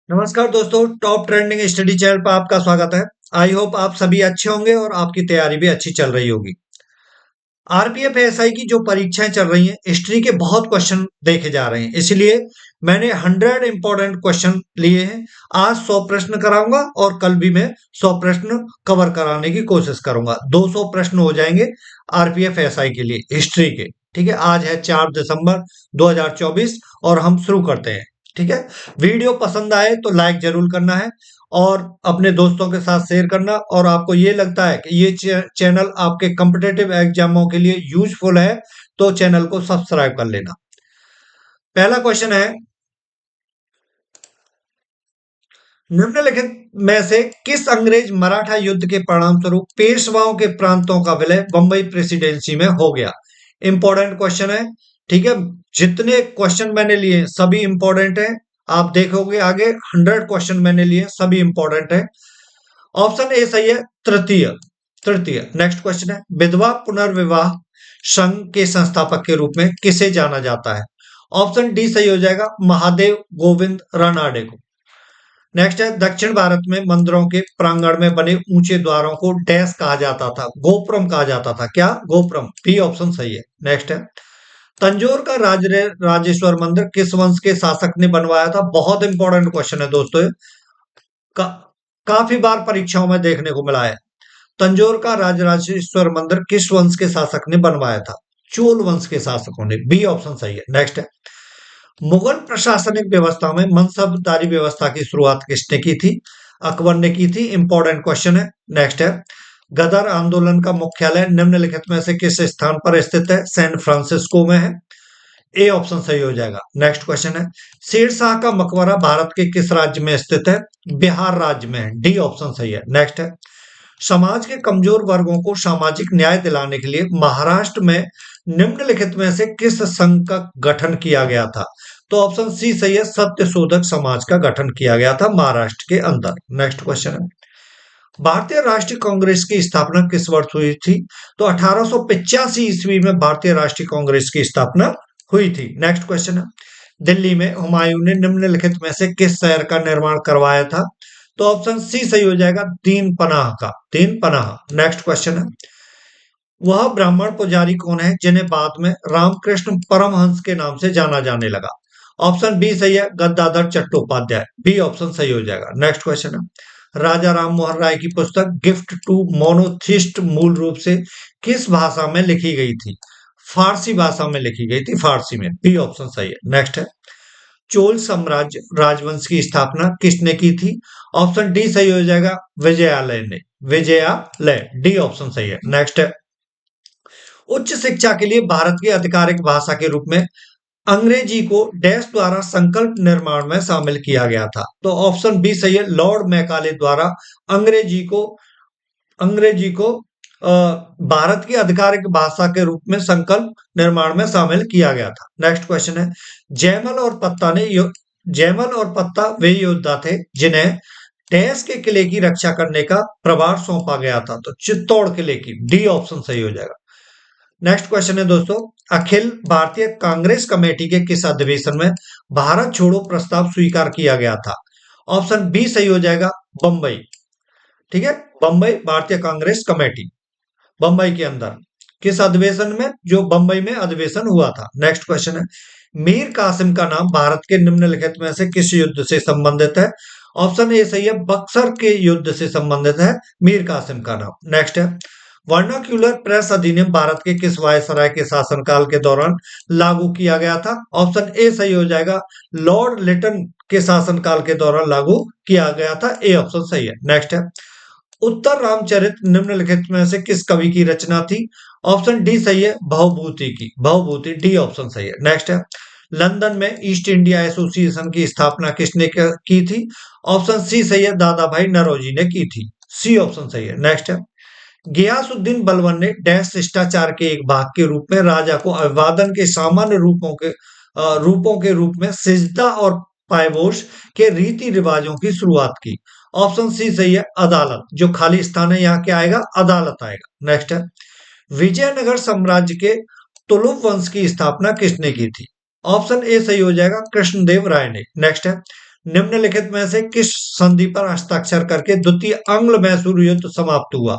नमस्कार दोस्तों, top trending study channel पर आपका स्वागत है। आई होप आप सभी अच्छे होंगे और आपकी तैयारी भी अच्छी चल रही होगी। आरपीएफ एएसआई की जो परीक्षाएं चल रही हैं, हिस्ट्री के बहुत क्वेश्चन देखे जा रहे हैं, इसलिए मैंने 100 इंपॉर्टेंट क्वेश्चन लिए हैं। आज 100 प्रश्न कराऊंगा और कल भी मैं 100 प्रश्न कवर कराने की कोशिश करूंगा। 200 प्रश्न हो जाएंगे आरपीएफ एएसआई के लिए हिस्ट्री के। ठीक है, आज है 4 दिसंबर 2024 और हम शुरू करते हैं। ठीक है, वीडियो पसंद आए तो लाइक जरूर करना है और अपने दोस्तों के साथ शेयर करना। और आपको ये लगता है कि ये चैनल आपके कॉम्पिटेटिव एग्जामों के लिए यूजफुल है तो चैनल को सब्सक्राइब कर लेना। पहला क्वेश्चन है, निम्नलिखित में से किस अंग्रेज मराठा युद्ध के परिणाम स्वरूप पेशवाओं के प्रांतों का विलय बंबई प्रेसिडेंसी में हो गया? इंपॉर्टेंट क्वेश्चन है। ठीक है, जितने क्वेश्चन मैंने लिए सभी इंपॉर्टेंट हैं। आप देखोगे आगे 100 क्वेश्चन मैंने लिए, सभी इंपॉर्टेंट है। ऑप्शन ए सही है, तृतीय। तृतीय। नेक्स्ट क्वेश्चन है, विधवा पुनर्विवाह संघ के संस्थापक के रूप में किसे जाना जाता है? ऑप्शन डी सही हो जाएगा, महादेव गोविंद रानाडे को। नेक्स्ट है, दक्षिण भारत में मंदिरों के प्रांगण में बने ऊंचे द्वारों को डैश कहा जाता था? गोपुरम कहा जाता था। क्या? गोपुरम। बी ऑप्शन सही है। नेक्स्ट है, तंजौर का राजेश्वर मंदिर किस वंश के शासक ने बनवाया था? बहुत इंपॉर्टेंट क्वेश्चन है दोस्तों, का, काफी बार परीक्षाओं में देखने को मिला है। तंजौर का राजराजेश्वर मंदिर किस वंश के शासक ने बनवाया था? चोल वंश के शासकों ने। बी ऑप्शन सही है। नेक्स्ट है, मुगल प्रशासनिक व्यवस्था में मनसबदारी व्यवस्था की शुरुआत किसने की थी? अकबर ने की थी। इंपॉर्टेंट क्वेश्चन है। नेक्स्ट है, गदर आंदोलन का मुख्यालय निम्नलिखित में से किस स्थान पर स्थित है? सैन फ्रांसिस्को में है। ए ऑप्शन सही हो जाएगा। नेक्स्ट क्वेश्चन है, शेरशाह का मकबरा भारत के किस राज्य में स्थित है? बिहार राज्य में है। डी ऑप्शन सही है। नेक्स्ट है, समाज के कमजोर वर्गों को सामाजिक न्याय दिलाने के लिए महाराष्ट्र में निम्नलिखित में से किस संघ का गठन किया गया था? तो ऑप्शन सी सही है, सत्य शोधक समाज का गठन किया गया था महाराष्ट्र के अंदर। नेक्स्ट क्वेश्चन है, भारतीय राष्ट्रीय कांग्रेस की स्थापना किस वर्ष हुई थी? तो 1885 ईस्वी में भारतीय राष्ट्रीय कांग्रेस की स्थापना हुई थी। नेक्स्ट क्वेश्चन है, दिल्ली में हुमायूं ने निम्नलिखित में से किस शहर का निर्माण करवाया था? तो ऑप्शन सी सही हो जाएगा, दीन पनाह का। दीन पनाह। नेक्स्ट क्वेश्चन है, वह ब्राह्मण पुजारी कौन है जिन्हें बाद में रामकृष्ण परमहंस के नाम से जाना जाने लगा? ऑप्शन बी सही है, गद्दाधर चट्टोपाध्याय। बी ऑप्शन सही हो जाएगा। नेक्स्ट क्वेश्चन है, राजा राम मोहन राय की पुस्तक गिफ्ट टू मोनोथिस्ट मूल रूप से किस भाषा में लिखी गई थी? फारसी भाषा में लिखी गई थी, फारसी में। बी ऑप्शन सही है। नेक्स्ट है, चोल साम्राज्य राजवंश की स्थापना किसने की थी? ऑप्शन डी सही हो जाएगा, विजयालय ने। विजयालय। डी ऑप्शन सही है। नेक्स्ट है, उच्च शिक्षा के लिए भारत की आधिकारिक भाषा के रूप में अंग्रेजी को डैश द्वारा संकल्प निर्माण में शामिल किया गया था? तो ऑप्शन बी सही है, लॉर्ड मैकाले द्वारा अंग्रेजी को भारत की आधिकारिक भाषा के रूप में संकल्प निर्माण में शामिल किया गया था। नेक्स्ट क्वेश्चन है, जयमल और पत्ता वे योद्धा थे जिन्हें डैश के किले की रक्षा करने का प्रभार सौंपा गया था? तो चित्तौड़ किले की। डी ऑप्शन सही हो जाएगा। नेक्स्ट क्वेश्चन है दोस्तों, अखिल भारतीय कांग्रेस कमेटी के किस अधिवेशन में भारत छोड़ो प्रस्ताव स्वीकार किया गया था? ऑप्शन बी सही हो जाएगा, बंबई। ठीक है, बंबई भारतीय कांग्रेस कमेटी, बंबई के अंदर किस अधिवेशन में? जो बंबई में अधिवेशन हुआ था। नेक्स्ट क्वेश्चन है, मीर कासिम का नाम भारत के निम्नलिखित में से किस युद्ध से संबंधित है? ऑप्शन ए सही है, बक्सर के युद्ध से संबंधित है मीर कासिम का नाम। नेक्स्ट है, वर्नाक्यूलर प्रेस अधिनियम भारत के किस वायसराय के शासनकाल के दौरान लागू किया गया था? ऑप्शन ए सही हो जाएगा, लॉर्ड लिटन के शासनकाल के दौरान लागू किया गया था। ए ऑप्शन सही है। नेक्स्ट है, उत्तर रामचरित निम्नलिखित में से किस कवि की रचना थी? ऑप्शन डी सही है, भवभूति की। भवभूति। डी ऑप्शन सही है। नेक्स्ट है, लंदन में ईस्ट इंडिया एसोसिएशन की स्थापना किसने की थी? ऑप्शन सी सही है, दादा भाई नौरोजी ने की थी। सी ऑप्शन सही है। नेक्स्ट है, गियासुद्दीन बलबन ने डैश शिष्टाचार के एक भाग के रूप में राजा को अभिवादन के सामान्य रूपों के रूप में सिजदा और पायबोश के रीति रिवाजों की शुरुआत की? ऑप्शन सी सही है, अदालत। जो खाली स्थान है यहाँ क्या आएगा? अदालत आएगा। नेक्स्ट है, विजयनगर साम्राज्य के तुलुप वंश की स्थापना किसने की थी? ऑप्शन ए सही हो जाएगा, कृष्णदेव राय ने। नेक्स्ट है, निम्नलिखित में से किस संधि पर हस्ताक्षर करके द्वितीय आंग्ल मैसूर युद्ध समाप्त हुआ?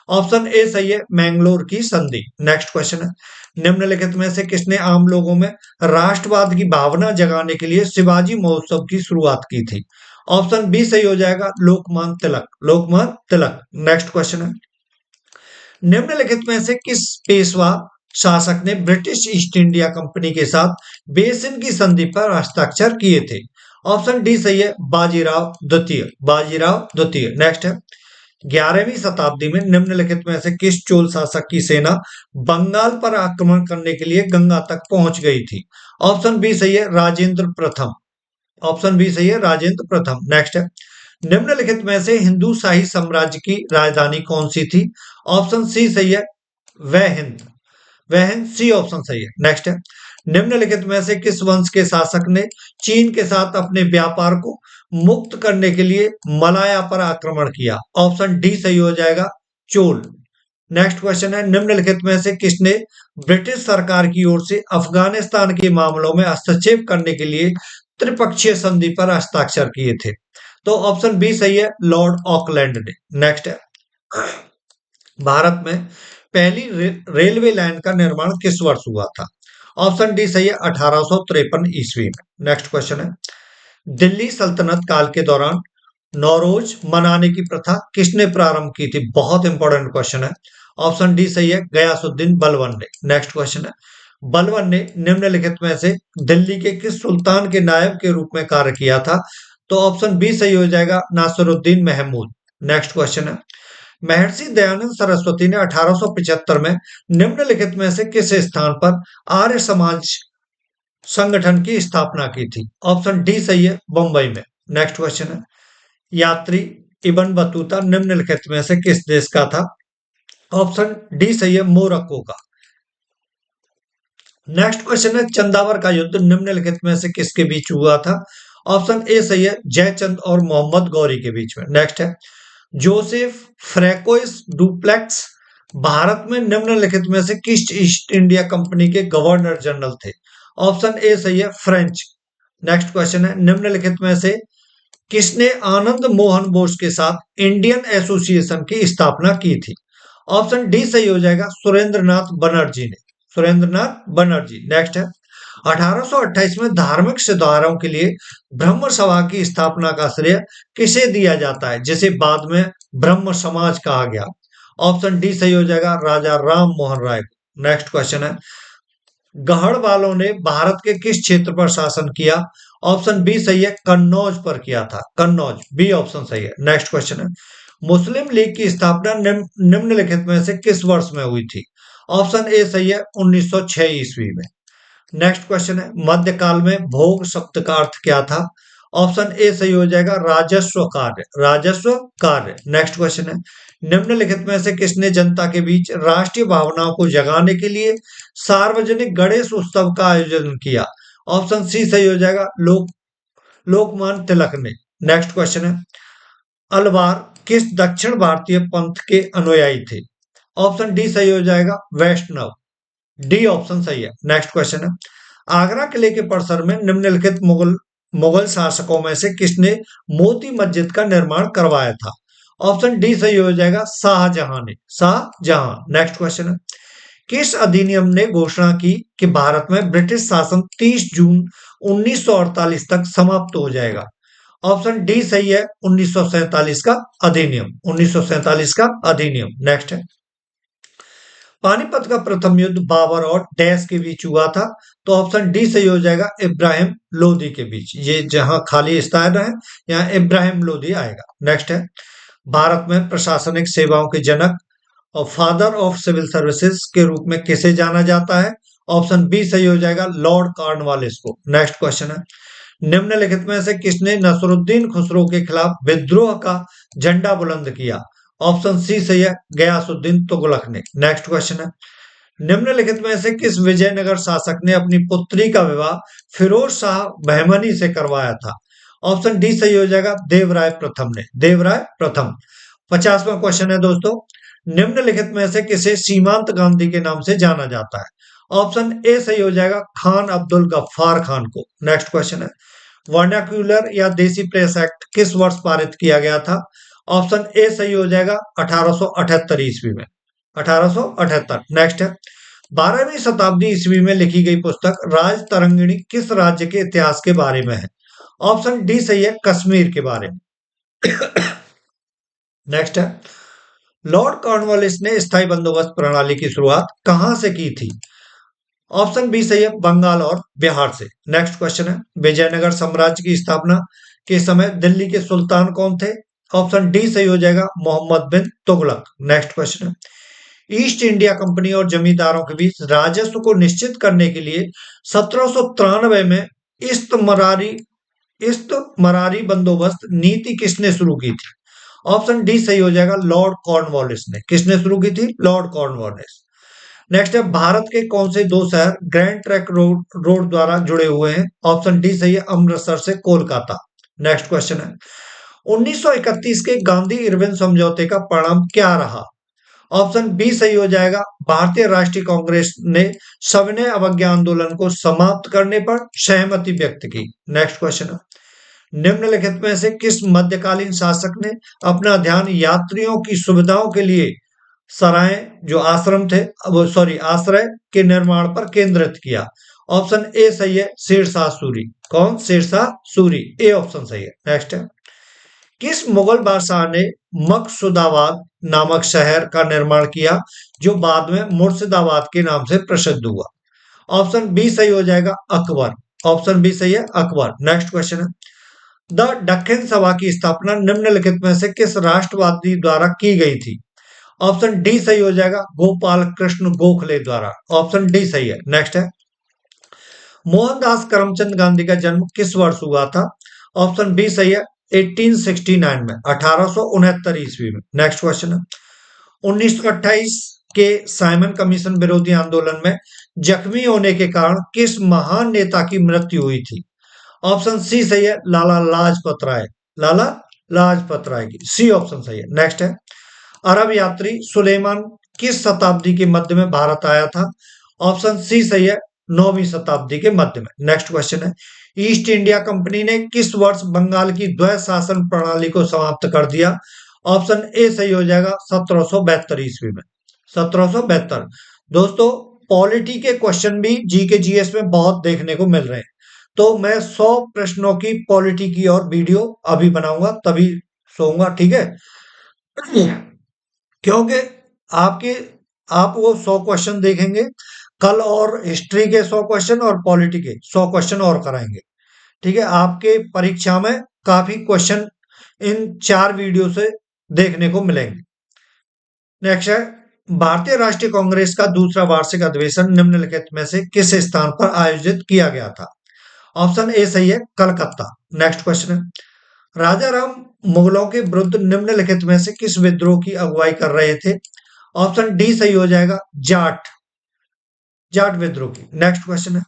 ऑप्शन ए सही है, मैंगलोर की संधि। नेक्स्ट क्वेश्चन है, निम्नलिखित में से किसने आम लोगों में राष्ट्रवाद की भावना जगाने के लिए शिवाजी महोत्सव की शुरुआत की थी? ऑप्शन बी सही हो जाएगा, लोकमान्य तिलक। लोकमान्य तिलक। नेक्स्ट क्वेश्चन है, निम्नलिखित में से किस पेशवा शासक ने ब्रिटिश ईस्ट इंडिया कंपनी के साथ बेसिन की संधि पर हस्ताक्षर किए थे? ऑप्शन डी सही है, बाजीराव द्वितीय। बाजीराव द्वितीय। नेक्स्ट है, 11वीं शताब्दी में निम्नलिखित में से किस चोल शासक की सेना बंगाल पर आक्रमण करने के लिए गंगा तक पहुंच गई थी? ऑप्शन बी सही है, राजेंद्र प्रथम। ऑप्शन बी सही है, राजेंद्र प्रथम। नेक्स्ट है, निम्नलिखित में से हिंदू शाही साम्राज्य की राजधानी कौन सी थी? ऑप्शन सी सही है, वह हिंद। वह हिंद, सी ऑप्शन सही है। नेक्स्ट है, निम्नलिखित में से किस वंश के शासक ने चीन के साथ अपने व्यापार को मुक्त करने के लिए मलाया पर आक्रमण किया? ऑप्शन डी सही हो जाएगा, चोल। नेक्स्ट क्वेश्चन है, निम्नलिखित में से किसने ब्रिटिश सरकार की ओर से अफगानिस्तान के मामलों में हस्तक्षेप करने के लिए त्रिपक्षीय संधि पर हस्ताक्षर किए थे? तो ऑप्शन बी सही है, लॉर्ड ऑकलैंड ने। नेक्स्ट है, भारत में पहली रेलवे लाइन का निर्माण किस वर्ष हुआ था? ऑप्शन डी सही है, 1853 ईस्वी में। नेक्स्ट क्वेश्चन है, दिल्ली सल्तनत काल के दौरान नौरोज मनाने की प्रथा किसने प्रारंभ की थी? बहुत इंपॉर्टेंट क्वेश्चन है। ऑप्शन डी सही है, गयासुद्दीन बलबन ने। नेक्स्ट क्वेश्चन है, बलबन ने निम्नलिखित में से दिल्ली के किस सुल्तान के नायब के रूप में कार्य किया था? तो ऑप्शन बी सही हो जाएगा, नासिरुद्दीन महमूद। नेक्स्ट क्वेश्चन है, महर्षि दयानंद सरस्वती ने 1875 में निम्नलिखित में से किस स्थान पर आर्य समाज संगठन की स्थापना की थी? ऑप्शन डी सही है, बंबई में। नेक्स्ट क्वेश्चन है, यात्री इब्न बतूता निम्नलिखित में से किस देश का था? ऑप्शन डी सही है, मोरक्को का। नेक्स्ट क्वेश्चन है, चंदावर का युद्ध निम्नलिखित में से किसके बीच हुआ था? ऑप्शन ए सही है, जयचंद और मोहम्मद गौरी के बीच में। नेक्स्ट है, जोसेफ फ्रैंकोइस डुप्लेक्स भारत में निम्नलिखित में से किस ईस्ट इंडिया कंपनी के गवर्नर जनरल थे? ऑप्शन ए सही है, फ्रेंच। नेक्स्ट क्वेश्चन है, निम्नलिखित में से किसने आनंद मोहन बोस के साथ इंडियन एसोसिएशन की स्थापना की थी? ऑप्शन डी सही हो जाएगा, सुरेंद्रनाथ बनर्जी ने। सुरेंद्रनाथ बनर्जी। नेक्स्ट है, 1828 में धार्मिक सुधारों के लिए ब्रह्म सभा की स्थापना का श्रेय किसे दिया जाता है, जिसे बाद में ब्रह्म समाज कहा गया? ऑप्शन डी सही हो जाएगा, राजा राम मोहन राय को। नेक्स्ट क्वेश्चन है, गढ़ वालों ने भारत के किस क्षेत्र पर शासन किया? ऑप्शन बी सही है, कन्नौज पर किया था। कन्नौज, बी ऑप्शन सही है। नेक्स्ट क्वेश्चन है, मुस्लिम लीग की स्थापना निम्नलिखित में से किस वर्ष में हुई थी? ऑप्शन ए सही है, 1906 ईस्वी में। नेक्स्ट क्वेश्चन है, मध्यकाल में भोग शब्द का अर्थ क्या था? ऑप्शन ए सही हो जाएगा, राजस्व कार्य। राजस्व कार्य। नेक्स्ट क्वेश्चन है, निम्नलिखित में से किसने जनता के बीच राष्ट्रीय भावनाओं को जगाने के लिए सार्वजनिक गणेश उत्सव का आयोजन किया? ऑप्शन सी सही हो जाएगा, लोकमान्य तिलक ने। नेक्स्ट क्वेश्चन है, अलवार किस दक्षिण भारतीय पंथ के अनुयायी थे? ऑप्शन डी सही हो जाएगा, वैष्णव। डी ऑप्शन सही है। नेक्स्ट क्वेश्चन है, आगरा किले के परिसर में निम्नलिखित मुगल शासकों में से किसने मोती मस्जिद का निर्माण करवाया था? ऑप्शन डी सही हो जाएगा, शाहजहां ने। शाहजहां। नेक्स्ट क्वेश्चन है, किस अधिनियम ने घोषणा की कि भारत में ब्रिटिश शासन 30 जून 1948 तक समाप्त हो जाएगा? ऑप्शन डी सही है, 1947 का अधिनियम। 1947 का अधिनियम। नेक्स्ट है, पानीपत का प्रथम युद्ध बाबर और डैश के बीच हुआ था? तो ऑप्शन डी सही हो जाएगा, इब्राहिम लोदी के बीच। ये जहां खाली स्थान है, यहाँ इब्राहिम लोदी आएगा। नेक्स्ट है, भारत में प्रशासनिक सेवाओं के जनक और फादर ऑफ सिविल सर्विसेज के रूप में किसे जाना जाता है? ऑप्शन बी सही हो जाएगा, लॉर्ड कॉर्नवालिस को। नेक्स्ट क्वेश्चन है, निम्नलिखित में से किसने नसरुद्दीन खुसरो के खिलाफ विद्रोह का झंडा बुलंद किया? ऑप्शन सी सही है, गयासुद्दीन तुगलक ने। नेक्स्ट क्वेश्चन है, निम्नलिखित में से किस विजयनगर शासक ने अपनी पुत्री का विवाह फिरोज शाह बहमनी से करवाया था? ऑप्शन डी सही हो जाएगा, देवराय प्रथम ने। देवराय प्रथम। 50वां क्वेश्चन है दोस्तों, निम्नलिखित में से किसे सीमांत गांधी के नाम से जाना जाता है? ऑप्शन ए सही हो जाएगा, खान अब्दुल गफ्फार खान को। नेक्स्ट क्वेश्चन है, वर्नाक्यूलर या देसी प्रेस एक्ट किस वर्ष पारित किया गया था? ऑप्शन ए सही हो जाएगा 1878 ईस्वी में। 1878। नेक्स्ट है, 12वीं शताब्दी ईस्वी में लिखी गई पुस्तक राज तरंगिणी किस राज्य के इतिहास के बारे में है? ऑप्शन डी सही है, कश्मीर के बारे में। नेक्स्ट है, लॉर्ड कॉर्नवालिस ने स्थायी बंदोबस्त प्रणाली की शुरुआत कहां से की थी? ऑप्शन बी सही है, बंगाल और बिहार से। नेक्स्ट क्वेश्चन है, विजयनगर साम्राज्य की स्थापना के समय दिल्ली के सुल्तान कौन थे? ऑप्शन डी सही हो जाएगा, मोहम्मद बिन तुगलक। नेक्स्ट क्वेश्चन है, ईस्ट इंडिया कंपनी और जमींदारों के बीच राजस्व को निश्चित करने के लिए 1793 में इस्तमरारी इस्तमरारी बंदोबस्त नीति किसने शुरू की थी? ऑप्शन डी सही हो जाएगा, लॉर्ड कॉर्नवालिस ने। किसने शुरू की थी? Lord Cornwallis. नेक्स्ट है, भारत के कौन से दो शहर ग्रैंड ट्रैंक रोड द्वारा जुड़े हुए हैं? ऑप्शन डी सही है, अमृतसर से कोलकाता। नेक्स्ट क्वेश्चन है, 1931 के गांधी इरविन समझौते का परिणाम क्या रहा? ऑप्शन बी सही हो जाएगा, भारतीय राष्ट्रीय कांग्रेस ने सविनय अवज्ञा आंदोलन को समाप्त करने पर सहमति व्यक्त की। नेक्स्ट क्वेश्चन है, निम्नलिखित में से किस मध्यकालीन शासक ने अपना ध्यान यात्रियों की सुविधाओं के लिए सराय जो आश्रम थे वो सॉरी आश्रय के निर्माण पर केंद्रित किया? ऑप्शन ए सही है, शेरशाह सूरी। कौन? शेरशाह सूरी। ए ऑप्शन सही है। नेक्स्ट है, किस मुगल बादशाह ने मकसूदाबाद नामक शहर का निर्माण किया जो बाद में मुर्शिदाबाद के नाम से प्रसिद्ध हुआ? ऑप्शन बी सही हो जाएगा, अकबर। ऑप्शन बी सही है, अकबर। नेक्स्ट क्वेश्चन है, द दक्कन सभा की स्थापना निम्नलिखित में से किस राष्ट्रवादी द्वारा की गई थी? ऑप्शन डी सही हो जाएगा, गोपाल कृष्ण गोखले द्वारा। ऑप्शन डी सही है। नेक्स्ट है, मोहनदास करमचंद गांधी का जन्म किस वर्ष हुआ था? ऑप्शन बी सही है, 1869 में, 1869 ईस्वी में। नेक्स्ट क्वेश्चन है, 1928 के साइमन कमीशन विरोधी आंदोलन में जख्मी होने के कारण किस महान नेता की मृत्यु हुई थी? ऑप्शन सी सही है, लाला लाजपत राय। लाला लाजपत राय की। सी ऑप्शन सही है। नेक्स्ट है, अरब यात्री सुलेमान किस शताब्दी के मध्य में भारत आया था? ऑप्शन सी सही है, 9वीं शताब्दी के मध्य में। नेक्स्ट क्वेश्चन है, ईस्ट इंडिया कंपनी ने किस वर्ष बंगाल की द्वैत शासन प्रणाली को समाप्त कर दिया? ऑप्शन ए सही हो जाएगा, 1772 ईस्वी में। 1772। दोस्तों, पॉलिटी के क्वेश्चन भी जी के जीएस में बहुत देखने को मिल रहे हैं, तो मैं 100 प्रश्नों की पॉलिटी की और वीडियो अभी बनाऊंगा, तभी सोऊंगा, ठीक है? क्योंकि आपके आप वो 100 क्वेश्चन देखेंगे कल, और हिस्ट्री के 100 क्वेश्चन और पॉलिटी के 100 क्वेश्चन और कराएंगे, ठीक है? आपके परीक्षा में काफी क्वेश्चन इन 4 वीडियो से देखने को मिलेंगे। नेक्स्ट है, भारतीय राष्ट्रीय कांग्रेस का दूसरा वार्षिक अधिवेशन निम्नलिखित में से किस स्थान पर आयोजित किया गया था? ऑप्शन ए सही है, कलकत्ता। नेक्स्ट क्वेश्चन है, राजा राम मुगलों के विरुद्ध निम्नलिखित में से किस विद्रोह की अगुवाई कर रहे थे? ऑप्शन डी सही हो जाएगा, जाट जाट विद्रोह की। नेक्स्ट क्वेश्चन है,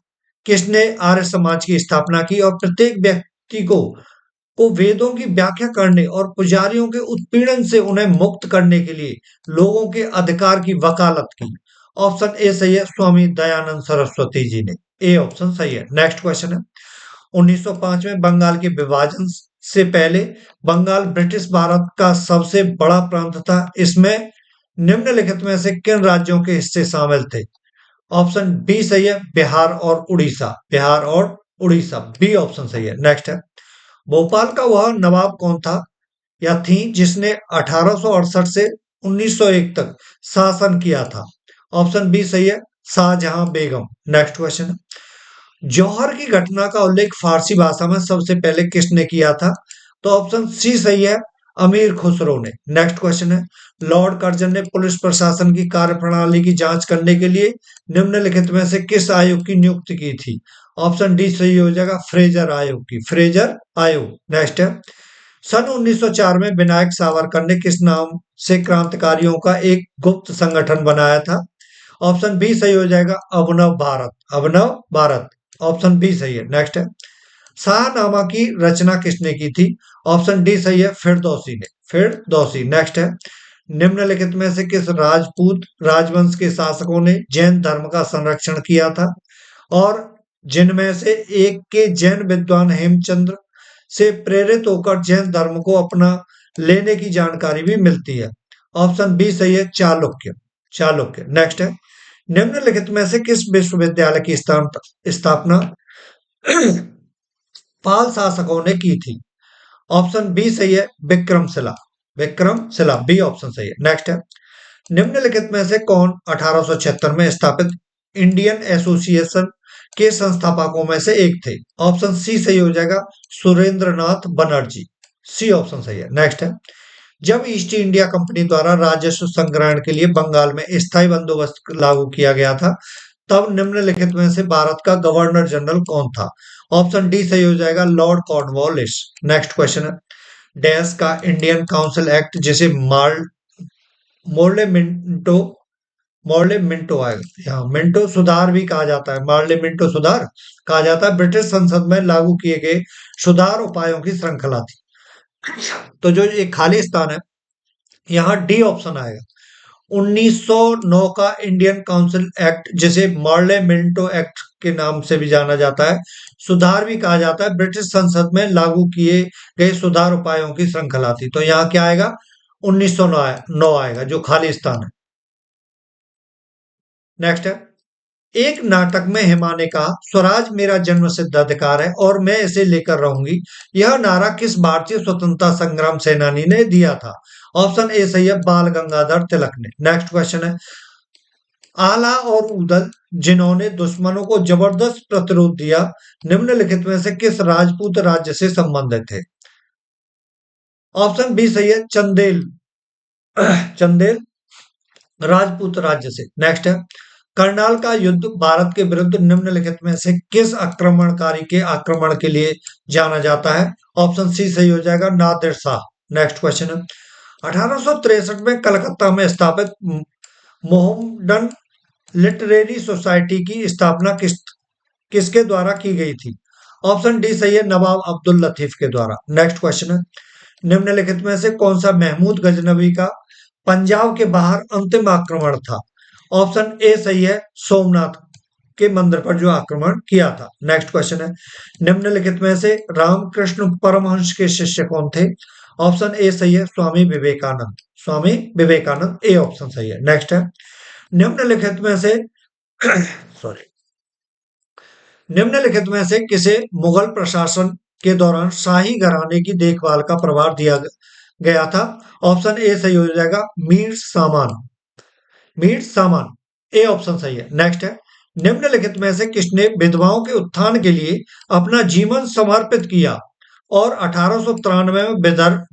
किसने आर्य समाज की स्थापना की और प्रत्येक व्यक्ति को वेदों की व्याख्या करने और पुजारियों के उत्पीड़न से उन्हें मुक्त करने के लिए लोगों के अधिकार की वकालत की? ऑप्शन ए सही है, स्वामी दयानंद सरस्वती जी ने। ए ऑप्शन सही है। नेक्स्ट क्वेश्चन है, 1905 में बंगाल के विभाजन से पहले बंगाल ब्रिटिश भारत का सबसे बड़ा प्रांत था। इसमें निम्नलिखित में से किन राज्यों के हिस्से शामिल थे? ऑप्शन बी सही है, बिहार और उड़ीसा। बिहार और उड़ीसा। बी ऑप्शन सही है। नेक्स्ट है, भोपाल का वह नवाब कौन था या थी जिसने 1868 से 1901 तक शासन किया था? ऑप्शन बी सही है, शाहजहां बेगम। नेक्स्ट क्वेश्चन है, जौहर की घटना का उल्लेख फारसी भाषा में सबसे पहले किसने किया था? तो ऑप्शन सी सही है, अमीर खुसरो ने। नेक्स्ट क्वेश्चन है, लॉर्ड कर्जन ने पुलिस प्रशासन की कार्यप्रणाली की जांच करने के लिए निम्नलिखित में से किस आयोग की नियुक्ति की थी? ऑप्शन डी सही हो जाएगा, फ्रेजर आयोग की। फ्रेजर आयोग। नेक्स्ट है, सन 1904 में विनायक सावरकर ने किस नाम से क्रांतिकारियों का एक गुप्त संगठन बनाया था? ऑप्शन बी सही हो जाएगा, अभिनव भारत। अभिनव भारत। ऑप्शन बी सही है। नेक्स्ट है, शाहनामा की रचना किसने की थी? ऑप्शन डी सही है, फिरदौसी ने। फिरदौसी। नेक्स्ट है, निम्नलिखित में से किस राजपूत राजवंश के शासकों ने जैन धर्म का संरक्षण किया था? और जिनमें से एक के जैन विद्वान हेमचंद्र से प्रेरित होकर जैन धर्म को अपना लेने की जानकारी भी मिलती है। ऑप्शन बी सही है, चालुक्य। चालुक्य। नेक्स्ट है, निम्नलिखित में से किस विश्वविद्यालय की स्थापना पाल शासकों ने की थी? ऑप्शन बी सही है, विक्रमशिला। विक्रमशिला, बी ऑप्शन सही है। नेक्स्ट है, निम्नलिखित में से कौन 1876 में स्थापित इंडियन एसोसिएशन के संस्थापकों में से एक थे? ऑप्शन सी सही हो जाएगा, सुरेंद्रनाथ बनर्जी। सी ऑप्शन सही है। नेक्स्ट है, जब ईस्ट इंडिया कंपनी द्वारा राजस्व संग्रहण के लिए बंगाल में स्थायी बंदोबस्त लागू किया गया था, तब निम्नलिखित में से भारत का गवर्नर जनरल कौन था? ऑप्शन डी सही हो जाएगा, लॉर्ड कॉर्नवालिस। नेक्स्ट क्वेश्चन है, डैश का इंडियन काउंसिल एक्ट जिसे मोर्ले मिंटो मॉर्ले मिंटो आएगा, यहाँ मिंटो सुधार भी कहा जाता है, मॉर्ले मिंटो सुधार कहा जाता है, ब्रिटिश संसद में लागू किए गए सुधार उपायों की श्रृंखला थी। तो जो ये खाली स्थान है, यहाँ डी ऑप्शन आएगा। 1909 का इंडियन काउंसिल एक्ट, जिसे मॉर्ले मिंटो एक्ट के नाम से भी जाना जाता है, सुधार भी कहा जाता है, ब्रिटिश संसद में लागू किए गए सुधार उपायों की श्रृंखला थी। तो यहाँ क्या आएगा, 1909 आएगा, जो खाली स्थान है। नेक्स्ट है, एक नाटक में हेमा ने कहा, स्वराज मेरा जन्म सिद्ध अधिकार है और मैं इसे लेकर रहूंगी, यह नारा किस भारतीय स्वतंत्रता संग्राम सेनानी ने दिया था? ऑप्शन ए सही है, बाल गंगाधर तिलक ने। नेक्स्ट क्वेश्चन है, आला और उदल जिन्होंने दुश्मनों को जबरदस्त प्रतिरोध दिया, निम्नलिखित में से किस राजपूत राज्य से संबंधित थे? ऑप्शन बी सही है, चंदेल। चंदेल राजपूत राज्य से। नेक्स्ट है, करनाल का युद्ध भारत के विरुद्ध निम्नलिखित में से किस आक्रमणकारी के आक्रमण के लिए जाना जाता है? ऑप्शन सी सही हो जाएगा, नादिर शाह। नेक्स्ट क्वेश्चन है, 1863 में कलकत्ता में स्थापित मोहम्मडन लिटरेरी सोसाइटी की स्थापना किसके द्वारा की गई थी? ऑप्शन डी सही है, नवाब अब्दुल लतीफ के द्वारा। नेक्स्ट क्वेश्चन है, निम्नलिखित में से कौन सा महमूद गजनवी का पंजाब के बाहर अंतिम आक्रमण था? ऑप्शन ए सही है, सोमनाथ के मंदिर पर जो आक्रमण किया था। नेक्स्ट क्वेश्चन है, निम्नलिखित में से रामकृष्ण परमहंस के शिष्य कौन थे? ऑप्शन ए सही है, स्वामी विवेकानंद। स्वामी विवेकानंद, ए ऑप्शन सही है। नेक्स्ट है, निम्नलिखित में से सॉरी निम्नलिखित में से किसे मुगल प्रशासन के दौरान शाही घराने की देखभाल का प्रभार दिया गया था? ऑप्शन ए सही हो जाएगा, मीर सामान। मीर सामान, ए ऑप्शन सही है। नेक्स्ट है, निम्नलिखित में से किसने विधवाओं के उत्थान के लिए अपना जीवन समर्पित किया और 1893 में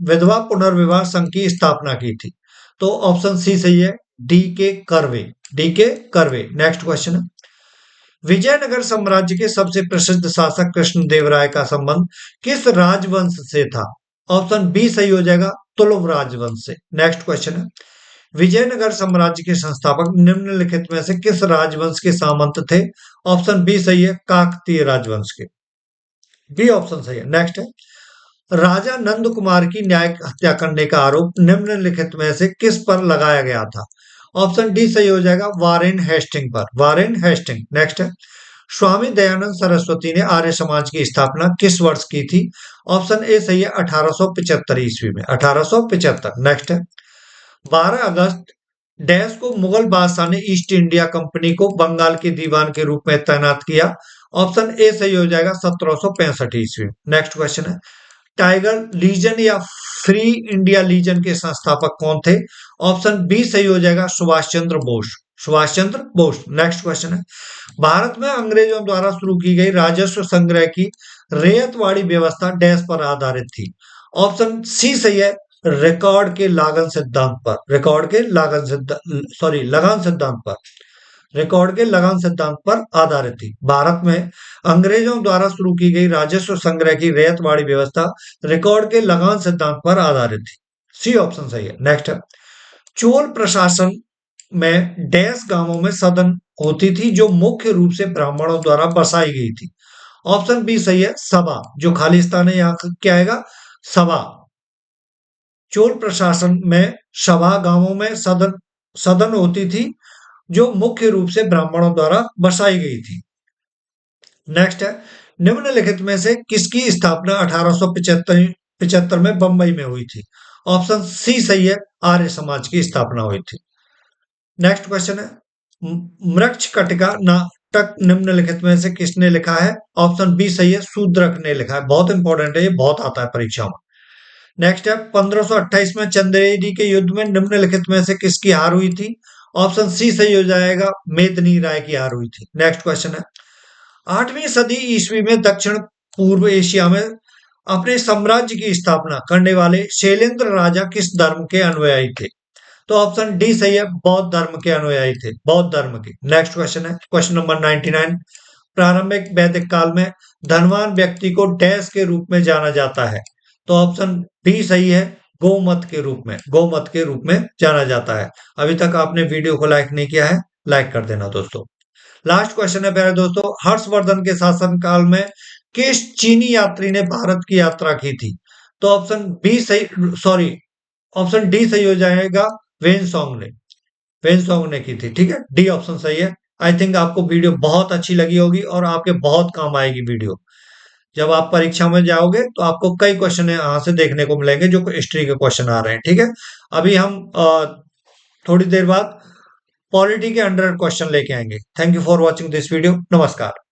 विधवा पुनर्विवाह संघ की स्थापना की थी? तो ऑप्शन सी सही है, डी के कर्वे। डी के कर्वे। नेक्स्ट क्वेश्चन है, विजयनगर साम्राज्य के सबसे प्रसिद्ध शासक कृष्णदेवराय का संबंध किस राजवंश से था? ऑप्शन बी सही हो जाएगा, तुलुव राजवंश से। नेक्स्ट क्वेश्चन है, विजयनगर साम्राज्य के संस्थापक निम्नलिखित में से किस राजवंश के सामंत थे? ऑप्शन बी सही है, काकतीय राजवंश के। बी ऑप्शन सही है। नेक्स्ट है, राजा नंद कुमार की न्यायिक हत्या करने का आरोप निम्नलिखित में से किस पर लगाया गया था? ऑप्शन डी सही हो जाएगा, वारेन हेस्टिंग पर। Warren Hastings. नेक्स्ट है, स्वामी दयानंद सरस्वती ने आर्य समाज की स्थापना किस वर्ष की थी? ऑप्शन ए सही है, 1875 ईस्वी में। 1875। नेक्स्ट है, 12 अगस्त डैश को मुगल बादशाह ने ईस्ट इंडिया कंपनी को बंगाल के दीवान के रूप में तैनात किया? ऑप्शन ए सही हो जाएगा, 1765 ईस्वी। नेक्स्ट क्वेश्चन है, टाइगर लीजन या फ्री इंडिया लीजन के संस्थापक कौन थे? ऑप्शन बी सही हो जाएगा, सुभाष चंद्र बोस। सुभाष चंद्र बोस। नेक्स्ट क्वेश्चन है, भारत में अंग्रेजों द्वारा शुरू की गई राजस्व संग्रह की रेयतवाड़ी व्यवस्था डैश पर आधारित थी? ऑप्शन सी सही है, रिकॉर्ड के लागन सिद्धांत पर। रिकॉर्ड के लागन सिद्धांत, सॉरी, लगान सिद्धांत पर। रिकॉर्ड के लगान सिद्धांत पर आधारित थी। भारत में अंग्रेजों द्वारा शुरू की गई राजस्व संग्रह की रेयतवाड़ी व्यवस्था रिकॉर्ड के लगान सिद्धांत पर आधारित थी। सी ऑप्शन सही है। नेक्स्ट है, चोल प्रशासन में डैश गांवों में सदन होती थी जो मुख्य रूप से ब्राह्मणों द्वारा बसाई गई थी? ऑप्शन बी सही है, सभा। जो खाली स्थान है यहाँ क्या आएगा, सभा। चोल प्रशासन में सभा गांवों में सदन होती थी जो मुख्य रूप से ब्राह्मणों द्वारा बसाई गई थी। नेक्स्ट है, निम्नलिखित में से किसकी स्थापना 1875 में बंबई में हुई थी? ऑप्शन सी सही है, आर्य समाज की स्थापना हुई थी। नेक्स्ट क्वेश्चन है, मृक्षकटिका नाटक निम्नलिखित में से किसने लिखा है? ऑप्शन बी सही है, शूद्रक ने लिखा है। बहुत इंपॉर्टेंट है, ये बहुत आता है परीक्षा में। नेक्स्ट है, 1528 में चंदेरी के युद्ध में निम्नलिखित में से किसकी हार हुई थी? ऑप्शन सी सही हो जाएगा, मेदिनी राय की हार हुई थी। नेक्स्ट क्वेश्चन है, 8वीं सदी ईस्वी में दक्षिण पूर्व एशिया में अपने साम्राज्य की स्थापना करने वाले शैलेंद्र राजा किस धर्म के अनुयायी थे? तो ऑप्शन डी सही है, बौद्ध धर्म के अनुयायी थे, बौद्ध धर्म के। नेक्स्ट क्वेश्चन है, क्वेश्चन नंबर 99, प्रारंभिक वैदिक काल में धनवान व्यक्ति को डैश के रूप में जाना जाता है? तो ऑप्शन बी सही है, गोमत के रूप में, गोमत के रूप में जाना जाता है। अभी तक आपने वीडियो को लाइक नहीं किया है, लाइक कर देना दोस्तों। लास्ट क्वेश्चन है प्यारे दोस्तों, हर्षवर्धन के शासन काल में किस चीनी यात्री ने भारत की यात्रा की थी? तो ऑप्शन बी सही, सॉरी, ऑप्शन डी सही हो जाएगा, वेनसोंग ने, वेनसोंग ने की थी। ठीक है, डी ऑप्शन सही है। आई थिंक आपको वीडियो बहुत अच्छी लगी होगी और आपके बहुत काम आएगी वीडियो। जब आप परीक्षा में जाओगे तो आपको कई क्वेश्चन यहाँ से देखने को मिलेंगे जो हिस्ट्री के क्वेश्चन आ रहे हैं। ठीक है, अभी हम थोड़ी देर बाद पॉलिटी के अंडर क्वेश्चन लेके आएंगे। Thank you for watching this video. नमस्कार।